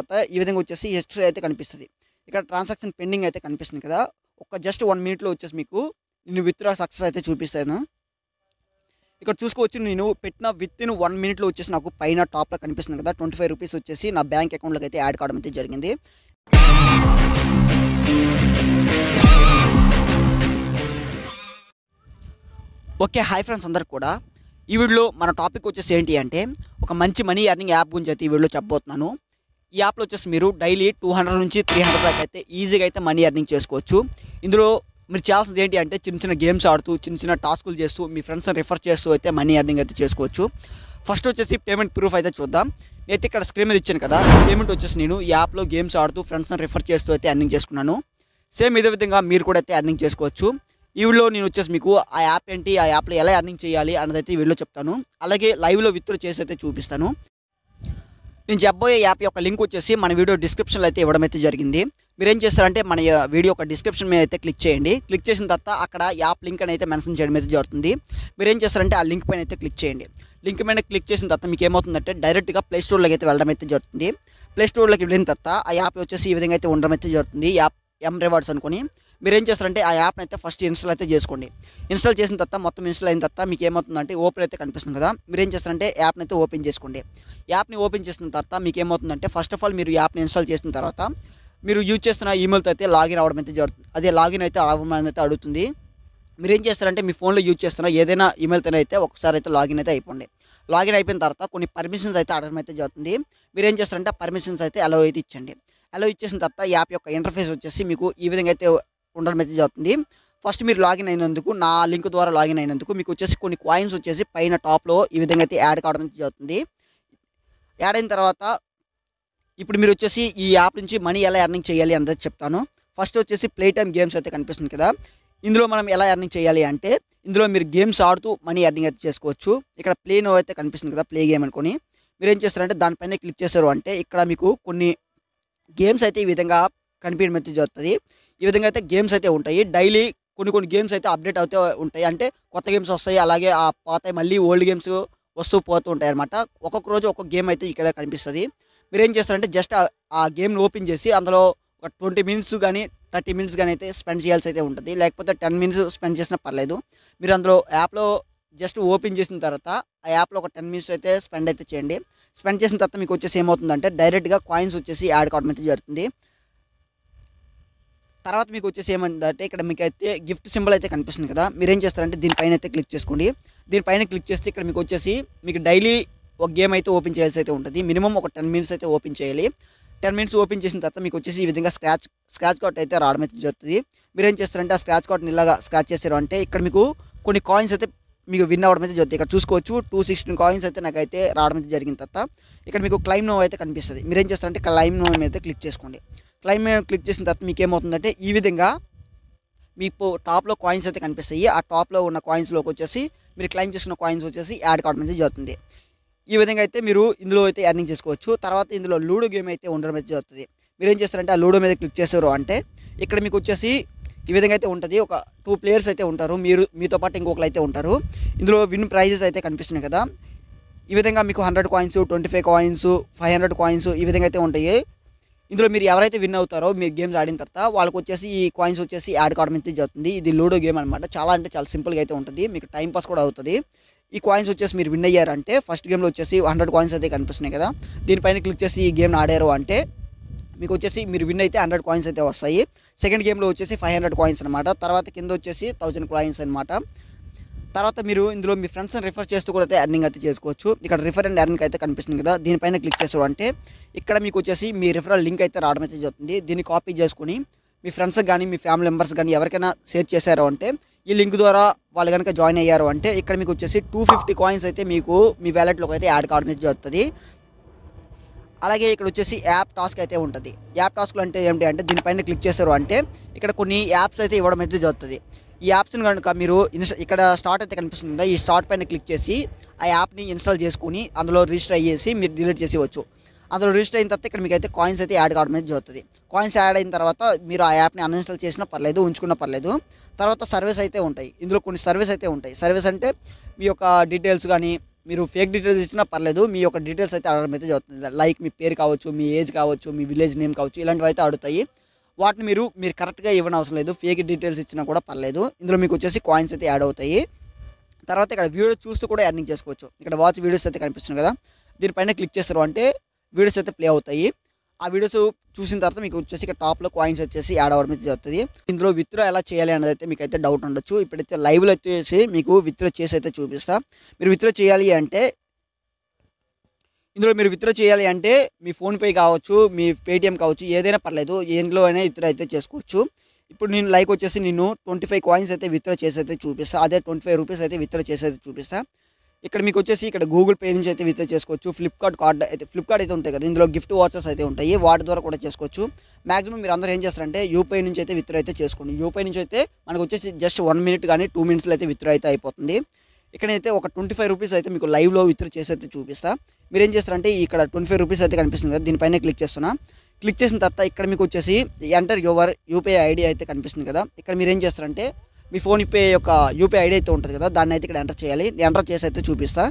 తర్వాత ఈ విధంగా వచ్చేసి హిస్టరీ అయితే కనిపిస్తుంది. ఇక్కడ ట్రాన్సాక్షన్ పెండింగ్ అయితే కనిపిస్తుంది కదా, ఒక జస్ట్ 1 మినిట్లో వచ్చేసి మీకు నేను విత్డ్రా సక్సెస్ అయితే చూపిస్తాను. ఇక్కడ చూసుకోవచ్చు, నేను పెట్టిన వితిన్ 1 మినిట్లో వచ్చేసి నాకు పైన టాప్లో కనిపిస్తుంది కదా 25 రూపీస్ వచ్చేసి నా బ్యాంక్ అకౌంట్లోకి అయితే యాడ్ కావడం అయితే జరిగింది. ఓకే, హాయ్ ఫ్రెండ్స్ అందరికి కూడా. ఈ వీడియోలో మన టాపిక్ వచ్చేసి ఏంటి అంటే ఒక మంచి మనీ ఎర్నింగ్ యాప్ గురించి అయితే ఈ వీడియోలో చెప్పబోతున్నాను. ఈ యాప్లో వచ్చేసి మీరు డైలీ 200 నుంచి 300 దాకా అయితే ఈజీగా అయితే మనీ ఎర్నింగ్ చేసుకోవచ్చు. ఇందులో మీరు చేయాల్సింది ఏంటి అంటే చిన్న చిన్న గేమ్స్ ఆడుతూ చిన్న చిన్న టాస్కులు చేస్తూ మీ ఫ్రెండ్స్ని రిఫర్ చేస్తూ అయితే మనీ ఎర్నింగ్ అయితే చేసుకోవచ్చు. ఫస్ట్ వచ్చేసి పేమెంట్ ప్రూఫ్ అయితే చూద్దాం. నేనైతే ఇక్కడ స్క్రీన్ మీద ఇచ్చాను కదా, పేమెంట్ వచ్చేసి నేను ఈ యాప్లో గేమ్స్ ఆడుతూ ఫ్రెండ్స్ని రిఫర్ చేస్తూ అయితే ఎర్నింగ్ చేసుకున్నాను. సేమ్ ఇదే విధంగా మీరు కూడా అయితే ఎర్నింగ్ చేసుకోవచ్చు. ఈ వీడియోలో నేను వచ్చేసి మీకు ఆ యాప్ ఏంటి, ఆ యాప్లో ఎలా ఎర్నింగ్ చేయాలి అన్నదైతే ఈ వీడియోలో చెప్తాను. అలాగే లైవ్లో విత్డ్రా చేసి అయితే చూపిస్తాను. నేను చెప్పబోయే యాప్ యొక్క లింక్ వచ్చేసి మన వీడియో డిస్క్రిప్షన్లో అయితే ఇవ్వడం అయితే జరిగింది. మీరు ఏం చేస్తారంటే మన వీడియో యొక్క డిస్క్రిప్షన్ మీద అయితే క్లిక్ చేయండి. క్లిక్ చేసిన తర్వాత అక్కడ యాప్ లింక్ అని అయితే మెన్షన్ చేయడం అయితే జరుగుతుంది. మీరు ఏం చేస్తారంటే ఆ లింక్ పైన అయితే క్లిక్ చేయండి. లింక్ పైన క్లిక్ చేసిన తర్వాత మీకు ఏమవుతుందంటే డైరెక్ట్గా ప్లే స్టోర్లోకి అయితే వెళ్ళడం అయితే జరుగుతుంది. ప్లే స్టోర్లోకి వెళ్ళిన తర్వాత ఆ యాప్ వచ్చేసి ఈ విధంగా అయితే ఉండడం అయితే జరుగుతుంది. యాప్ రివార్డ్స్ అనుకొని మీరు ఏం చేస్తారంటే ఆ యాప్ని అయితే ఫస్ట్ ఇన్స్టాల్ అయితే చేసుకోండి. ఇన్స్టాల్ చేసిన తర్వాత మొత్తం ఇన్స్టాల్ అయిన తర్వాత మీకు ఏమవుతుందంటే ఓపెన్ అయితే కనిపిస్తుంది కదా, మీరు ఏం చేస్తారంటే యాప్ని అయితే ఓపెన్ చేసుకోండి. యాప్ని ఓపెన్ చేసిన తర్వాత మీకు ఏమవుతుందంటే ఫస్ట్ ఆఫ్ ఆల్ మీరు యాప్ని ఇన్స్టాల్ చేసిన తర్వాత మీరు యూజ్ చేస్తున్న ఈమెయిల్తో అయితే లాగిన్ అవ్వడం అయితే జరుగుతుంది. అదే లాగిన్ అయితే అవ్వమని అయితే అడుగుతుంది. మీరు ఏం చేస్తారంటే మీ ఫోన్లో యూజ్ చేస్తున్న ఏదైనా ఈమెయిల్తో అయితే ఒకసారి అయితే లాగిన్ అయితే అయిపోండి. లాగిన్ అయిపోయిన తర్వాత కొన్ని పర్మిషన్స్ అయితే అడగడం అయితే జరుగుతుంది. మీరు ఏం చేస్తారంటే పర్మిషన్స్ అయితే అలో అయితే ఇచ్చండి. అలో ఇచ్చేసిన తర్వాత యాప్ యొక్క ఇంటర్ఫేస్ వచ్చేసి మీకు ఈ విధంగా అయితే ఉండడం అయితే జరుగుతుంది. ఫస్ట్ మీరు లాగిన్ అయినందుకు, నా లింక్ ద్వారా లాగిన్ అయినందుకు మీకు వచ్చేసి కొన్ని కాయిన్స్ వచ్చేసి పైన టాప్లో ఈ విధంగా అయితే యాడ్ కావడం అయితే జరుగుతుంది. యాడ్ అయిన తర్వాత ఇప్పుడు మీరు వచ్చేసి ఈ యాప్ నుంచి మనీ ఎలా ఎర్నింగ్ చేయాలి అన్నది చెప్తాను. ఫస్ట్ వచ్చేసి ప్లే టైమ్ గేమ్స్ అయితే కనిపిస్తుంది కదా, ఇందులో మనం ఎలా ఎర్నింగ్ చేయాలి అంటే ఇందులో మీరు గేమ్స్ ఆడుతూ మనీ ఎర్నింగ్ అయితే చేసుకోవచ్చు. ఇక్కడ ప్లే నో అయితే కనిపిస్తుంది కదా, ప్లే గేమ్ అనుకొని మీరు ఏం చేస్తారంటే దానిపైన క్లిక్ చేశారు అంటే ఇక్కడ మీకు కొన్ని గేమ్స్ అయితే ఈ విధంగా కనిపించడం అయితే జరుగుతుంది. ఈ విధంగా అయితే గేమ్స్ అయితే ఉంటాయి. డైలీ కొన్ని గేమ్స్ అయితే అప్డేట్ అవుతూ ఉంటాయి. అంటే కొత్త గేమ్స్ వస్తాయి, అలాగే ఆ పోతాయి, మళ్ళీ ఓల్డ్ గేమ్స్ వస్తూ పోతూ ఉంటాయి అనమాట. ఒక్కొక్క రోజు ఒక్కొక్క గేమ్ అయితే ఇక్కడ కనిపిస్తుంది. మీరు ఏం చేస్తారంటే జస్ట్ ఆ గేమ్ని ఓపెన్ చేసి అందులో ఒక 20 మినిట్స్ కానీ 30 మినిట్స్ కానీ అయితే స్పెండ్ చేయాల్సి అయితే ఉంటుంది. లేకపోతే 10 మినిట్స్ స్పెండ్ చేసినా పర్లేదు. మీరు అందులో యాప్లో జస్ట్ ఓపెన్ చేసిన తర్వాత ఆ యాప్లో ఒక 10 మినిట్స్ అయితే స్పెండ్ అయితే చేయండి. స్పెండ్ చేసిన తర్వాత మీకు వచ్చేసి ఏమవుతుందంటే డైరెక్ట్గా కాయిన్స్ వచ్చేసి యాడ్ కావడం అయితే జరుగుతుంది. తర్వాత మీకు వచ్చేసి ఏమంటే ఇక్కడ మీకు అయితే గిఫ్ట్ సింబల్ అయితే కనిపిస్తుంది కదా, మీరు ఏం చేస్తారంటే దీనిపైన అయితే క్లిక్ చేసుకోండి. దీనిపైన క్లిక్ చేస్తే ఇక్కడ మీకు వచ్చేసి మీకు డైలీ ఒక గేమ్ అయితే ఓపెన్ చేయాల్సి అయితే ఉంటుంది. మినిమం ఒక 10 మినిట్స్ అయితే ఓపెన్ చేయాలి. 10 మినిట్స్ ఓపెన్ చేసిన తర్వాత మీకు వచ్చేసి ఈ విధంగా స్క్రాచ్ కార్డ్ అయితే రావడం అయితే జరుగుతుంది. మీరు ఏం చేస్తారంటే ఆ స్క్రాచ్ కార్డ్ని ఇలాగా స్క్రాచ్ చేశారు అంటే ఇక్కడ మీకు కొన్ని కాయిన్స్ అయితే మీకు విన్ అవ్వడం అయితే జరుగుతుంది. ఇక్కడ చూసుకోవచ్చు 216 కాయిన్స్ అయితే నాకైతే రావడం అయితే జరిగిన తర్వాత ఇక్కడ మీకు క్లైమ్ నో అయితే కనిపిస్తుంది. మీరు ఏం చేస్తారంటే క్లైమ్ నో అయితే క్లిక్ చేసుకోండి. క్లైమ్ క్లిక్ చేసిన తర్వాత మీకు ఏమవుతుందంటే ఈ విధంగా మీకు టాప్లో కాయిన్స్ అయితే కనిపిస్తాయి. ఆ టాప్లో ఉన్న కాయిన్స్లోకి వచ్చేసి మీరు క్లైమ్ చేసిన కాయిన్స్ వచ్చేసి యాడ్ కావడం అయితే జరుగుతుంది. ఈ విధంగా అయితే మీరు ఇందులో అయితే ఎర్నింగ్ చేసుకోవచ్చు. తర్వాత ఇందులో లూడో గేమ్ అయితే ఉండడం అయితే జరుగుతుంది. మీరు ఏం చేస్తారంటే ఆ లూడో మీద క్లిక్ చేశారు అంటే ఇక్కడ మీకు వచ్చేసి ఈ విధంగా అయితే ఉంటుంది. ఒక 2 ప్లేయర్స్ అయితే ఉంటారు, మీతో పాటు ఇంకొకరు అయితే ఉంటారు. ఇందులో విన్ ప్రైజెస్ అయితే కనిపిస్తున్నాయి కదా, ఈ విధంగా మీకు 100 కాయిన్స్, 25 కాయిన్స్, 500 కాయిన్స్ ఈ విధంగా అయితే ఉంటాయి. ఇందులో మీరు ఎవరైతే విన్ అవుతారో మీరు గేమ్స్ ఆడిన తర్వాత వాళ్ళకి వచ్చేసి ఈ కాయిన్స్ వచ్చేసి యాడ్ కావడం అయితే జరుగుతుంది. ఇది లూడో గేమ్ అనమాట. చాలా అంటే చాలా సింపుల్గా అయితే ఉంటుంది, మీకు టైం పాస్ కూడా అవుతుంది. ఈ కాయిన్స్ వచ్చేసి మీరు విన్ అయ్యారంటే ఫస్ట్ గేమ్లో వచ్చేసి 100 కాయిన్స్ అయితే కనిపిస్తున్నాయి కదా, దీనిపైన క్లిక్ చేసి ఈ గేమ్ని ఆడారు అంటే మీకు వచ్చేసి మీరు విన్ అయితే 100 కాయిన్స్ అయితే వస్తాయి. సెకండ్ గేమ్లో వచ్చేసి 500 కాయిన్స్ అనమాట. తర్వాత కింద వచ్చేసి 1000 కాయిన్స్ అనమాట. తర్వాత మీరు ఇందులో మీ ఫ్రెండ్స్ని రిఫర్ చేస్తూ కూడా అయితే ఎర్నింగ్ అయితే చేసుకోవచ్చు. ఇక్కడ రిఫర్ అండ్ ఎర్నింగ్ అయితే కనిపిస్తుంది కదా, దీనిపైన క్లిక్ చేసారు అంటే ఇక్కడ మీకు వచ్చేసి మీ రిఫరల్ లింక్ అయితే రావడం అయితే జరుగుతుంది. దీన్ని కాపీ చేసుకుని మీ ఫ్రెండ్స్కి కానీ మీ ఫ్యామిలీ మెంబర్స్ కానీ ఎవరికైనా షేర్ చేశారు అంటే ఈ లింక్ ద్వారా వాళ్ళు కనుక జాయిన్ అయ్యారు అంటే ఇక్కడ మీకు వచ్చేసి 250 కాయిన్స్ అయితే మీకు మీ వ్యాలెట్లోకి అయితే యాడ్ కావడం అయితే జరుగుతుంది. అలాగే ఇక్కడ వచ్చేసి యాప్ టాస్క్ అయితే ఉంటుంది. యాప్ టాస్క్లు అంటే ఏంటి అంటే దీనిపైన క్లిక్ చేశారు అంటే ఇక్కడ కొన్ని యాప్స్ అయితే ఇవ్వడం అయితే జరుగుతుంది. ఈ యాప్స్ని కనుక మీరు ఇక్కడ స్టార్ట్ అయితే కనిపిస్తుంది కదా, ఈ స్టార్ట్ పైన క్లిక్ చేసి ఆ యాప్ని ఇన్స్టాల్ చేసుకుని అందులో రిజిస్టర్ అయ్యేసి మీరు డిలీట్ చేసేవచ్చు. అందులో రిజిస్టర్ అయిన తర్వాత ఇక్కడ మీకు అయితే కాయిన్స్ అయితే యాడ్ కావడం అయితే జరుగుతుంది. కాయిన్స్ యాడ్ అయిన తర్వాత మీరు ఆ యాప్ని అన్ఇన్స్టాల్ చేసినా పర్లేదు, ఉంచుకున్నా పర్లేదు. తర్వాత సర్వీస్ అయితే ఉంటాయి. ఇందులో కొన్ని సర్వీస్ అయితే ఉంటాయి. సర్వీస్ అంటే మీ యొక్క డీటెయిల్స్ కానీ మీరు ఫేక్ డీటెయిల్స్ ఇచ్చినా పర్లేదు, మీ యొక్క డీటెయిల్స్ అయితే అడగడం అయితే జరుగుతుంది. లైక్ మీ పేరు కావచ్చు, మీ ఏజ్ కావచ్చు, మీ విలేజ్ నేమ్ కావచ్చు, ఇలాంటివి అయితే అడుగుతాయి. వాటిని మీరు కరెక్ట్గా ఇవ్వనవసరం లేదు, ఫేక్ డీటెయిల్స్ ఇచ్చినా కూడా పర్లేదు. ఇందులో మీకు వచ్చేసి కాయిన్స్ అయితే యాడ్ అవుతాయి. తర్వాత ఇక్కడ వీడియో చూస్తూ కూడా ఎర్నింగ్ చేసుకోవచ్చు. ఇక్కడ వాచ్ వీడియోస్ అయితే కనిపిస్తుంది కదా, దీనిపైన క్లిక్ చేస్తారు అంటే వీడియోస్ అయితే ప్లే అవుతాయి. ఆ వీడియోస్ చూసిన తర్వాత మీకు వచ్చేసి ఇక్కడ టాప్లో కాయిన్స్ వచ్చేసి యాడ్ అవ్వడం అయితే జరుగుతుంది. ఇందులో విత్డ్రా ఎలా చేయాలి అనేది అయితే మీకు అయితే డౌట్ ఉండొచ్చు. ఇప్పుడైతే లైవ్లో వచ్చేసి మీకు విత్డ్రా చేసి అయితే చూపిస్తా. మీరు విత్డ్రా చేయాలి అంటే ఇందులో మీరు విత్డ్రా చేయాలి అంటే మీ ఫోన్పే కావచ్చు, మీ పేటిఎం కావచ్చు, ఏదైనా పర్లేదు, ఎందులో అయినా విత్డ్రా అయితే చేసుకోవచ్చు. ఇప్పుడు నేను లైక్ వచ్చేసి నేను 25 కాయిన్స్ అయితే విత్డ్రా చేసి అయితే చూపిస్తా. అదే 25 రూపీస్ అయితే విత్డ్రా చేసి అయితే చూపిస్తా. ఇక్కడ మీకు వచ్చేసి ఇక్కడ గూగుల్ పే నుంచి అయితే విత్డ్రా చేసుకోవచ్చు. ఫ్లిప్కార్ట్ అయితే ఉంటాయి కదా, ఇందులో గిఫ్ట్ వాచర్స్ అయితే ఉంటాయి, వాటి ద్వారా కూడా చేసుకోవచ్చు. మాక్సిమం మీరు అందరూ ఏం చేస్తారంటే యూపీఐ నుంచి అయితే విత్డ్రా అయితే చేసుకోండి. యూపీఐ నుంచి అయితే మనకు వచ్చేసి జస్ట్ 1 మినిట్ కానీ 2 మినిట్స్లో అయితే విత్డ్రా అయితే అయిపోతుంది. ఇక్కడైతే ఒక 25 రూపీస్ అయితే మీకు లైవ్లో విత్డ్రా చేసి అయితే చూపిస్తా. మీరు ఏం చేస్తారంటే ఇక్కడ 25 రూపీస్ అయితే కనిపిస్తుంది కదా, దీనిపైన క్లిక్ చేస్తున్నా. క్లిక్ చేసిన తర్వాత ఇక్కడ మీకు వచ్చేసి ఎంటర్ యువర్ యూపీఐ ఐడి అయితే కనిపిస్తుంది కదా, ఇక్కడ మీరు ఏం చేస్తారంటే మీ ఫోన్పే యొక్క యూపీఐ ఐడి అయితే ఉంటుంది కదా, దాన్ని అయితే ఇక్కడ ఎంటర్ చేయాలి. ఎంటర్ చేసి అయితే చూపిస్తా.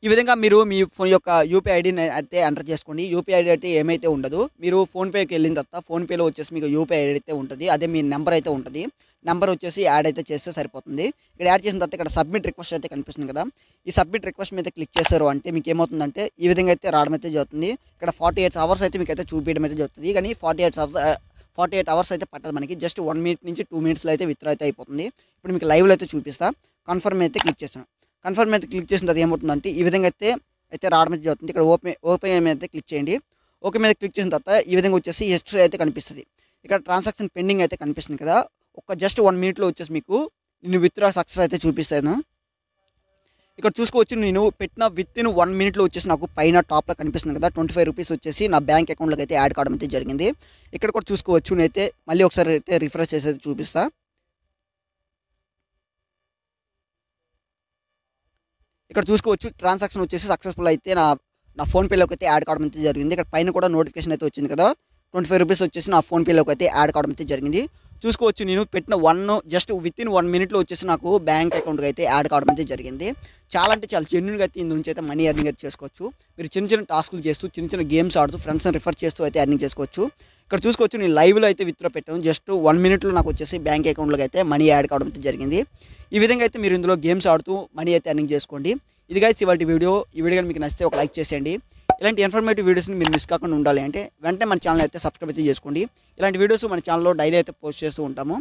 ఈ విధంగా మీరు మీ ఫోన్ యొక్క యూపీఐ ఐడిని అయితే ఎంటర్ చేసుకోండి. యూపీఐ ఐడి అయితే ఏమైతే ఉండదు. మీరు ఫోన్పేకి వెళ్ళిన తర్వాత ఫోన్పేలో వచ్చేసి మీకు యూపీఐ ఐడి అయితే ఉంటుంది, అదే మీ నెంబర్ అయితే ఉంటుంది. నెంబర్ వచ్చేసి యాడ్ అయితే చేస్తే సరిపోతుంది. ఇక్కడ యాడ్ చేసిన తర్వాత ఇక్కడ సబ్మిట్ రిక్వెస్ట్ అయితే కనిపిస్తుంది కదా, ఈ సబ్మిట్ రిక్వెస్ట్ మీద క్లిక్ చేశారు అంటే మీకు ఏమవుతుందంటే ఈ విధంగా అయితే రావడం అయితే జరుగుతుంది. ఇక్కడ 48 అవర్స్ అయితే మీకు అయితే చూపించడం అయితే జరుగుతుంది. కానీ 48 అవర్స్ అయితే పట్టదు మనకి, జస్ట్ 1 మినిట్ నుంచి 2 మినిట్స్లో అయితే విత్డ్రా అయితే అయిపోతుంది. ఇప్పుడు మీకు లైవ్లో అయితే చూపిస్తా. కన్ఫర్మ్ అయితే క్లిక్ చేస్తాను. కన్ఫర్మ్ అయితే క్లిక్ చేసిన తర్వాత ఏమవుతుందంటే ఈ విధంగా అయితే రావడం అయితే జరుగుతుంది. ఇక్కడ ఓపెన్ మీద అయితే క్లిక్ చేయండి. ఓకే మీద క్లిక్ చేసిన తర్వాత ఈ విధంగా వచ్చేసి హిస్టరీ అయితే కనిపిస్తుంది. ఇక్కడ ట్రాన్సాక్షన్ పెండింగ్ అయితే కనిపిస్తుంది కదా, జస్ట్ 1 మినిట్లో వచ్చేసి మీకు నేను విత్డ్రా సక్సెస్ అయితే చూపిస్తాను. ఇక్కడ చూసుకోవచ్చు, నేను పెట్టిన విత్-ఇన్ 1 మినిట్లో వచ్చేసి నాకు పైన టాప్లో కనిపిస్తుంది కదా 25 రూపీస్ వచ్చేసి నా బ్యాంక్ అకౌంట్లోకి అయితే యాడ్ కావడం అయితే జరిగింది. ఇక్కడ కూడా చూసుకోవచ్చు, నేనైతే మళ్ళీ ఒకసారి అయితే రిఫ్రెష్ చేసి అయితే చూపిస్తా. ఇక్కడ చూసుకోవచ్చు ట్రాన్సాక్షన్ వచ్చేసి సక్సెస్ఫుల్ అయితే నా ఫోన్పేలోకి అయితే యాడ్ కావడం అయితే జరిగింది. ఇక్కడ పైన కూడా నోటిఫికేషన్ అయితే వచ్చింది కదా, 25 రూపీస్ వచ్చేసి నా ఫోన్పేలోకి అయితే యాడ్ కావడం అయితే జరిగింది. చూసుకోవచ్చు, నేను పెట్టిన జస్ట్ విత్-ఇన్ 1 మినిట్లో వచ్చేసి నాకు బ్యాంక్ అకౌంట్కి అయితే యాడ్ కావడం అయితే జరిగింది. చాలా అంటే చాలా జెన్యూన్గా అయితే ఇందు నుంచి అయితే మనీ ఎర్నింగ్ అయితే చేసుకోవచ్చు. మీరు చిన్న చిన్న టాస్కులు చేస్తూ, చిన్న చిన్న గేమ్స్ ఆడుతూ, ఫ్రెండ్స్ని రిఫర్ చేస్తూ అయితే ఎర్నింగ్ చేసుకోవచ్చు. ఇక్కడ చూసుకోవచ్చు, నేను లైవ్లో అయితే విత్డ్రా పెట్టాను. జస్ట్ 1 మినిట్లో నాకు వచ్చేసి బ్యాంక్ అకౌంట్లోకి అయితే మనీ యాడ్ కావడం అయితే జరిగింది. ఈ విధంగా అయితే మీరు ఇందులో గేమ్స్ ఆడుతూ మనీ అయితే ఎర్నింగ్ చేసుకోండి. ఇది గైస్ ఇవాల్టి వీడియో. ఈ వీడియో కానీ మీకు నచ్చితే ఒక లైక్ చేసేయండి. ఇలాంటి ఇన్ఫర్మేటివ్ వీడియోస్ని మీరు మిస్ కాకుండా ఉండాలి అంటే వెంటనే మన ఛానల్ అయితే సబ్స్క్రైబ్ అయితే చేసుకోండి. ఇలాంటి వీడియోస్ మన ఛానల్లో డైలీ అయితే పోస్ట్ చేస్తూ ఉంటాము.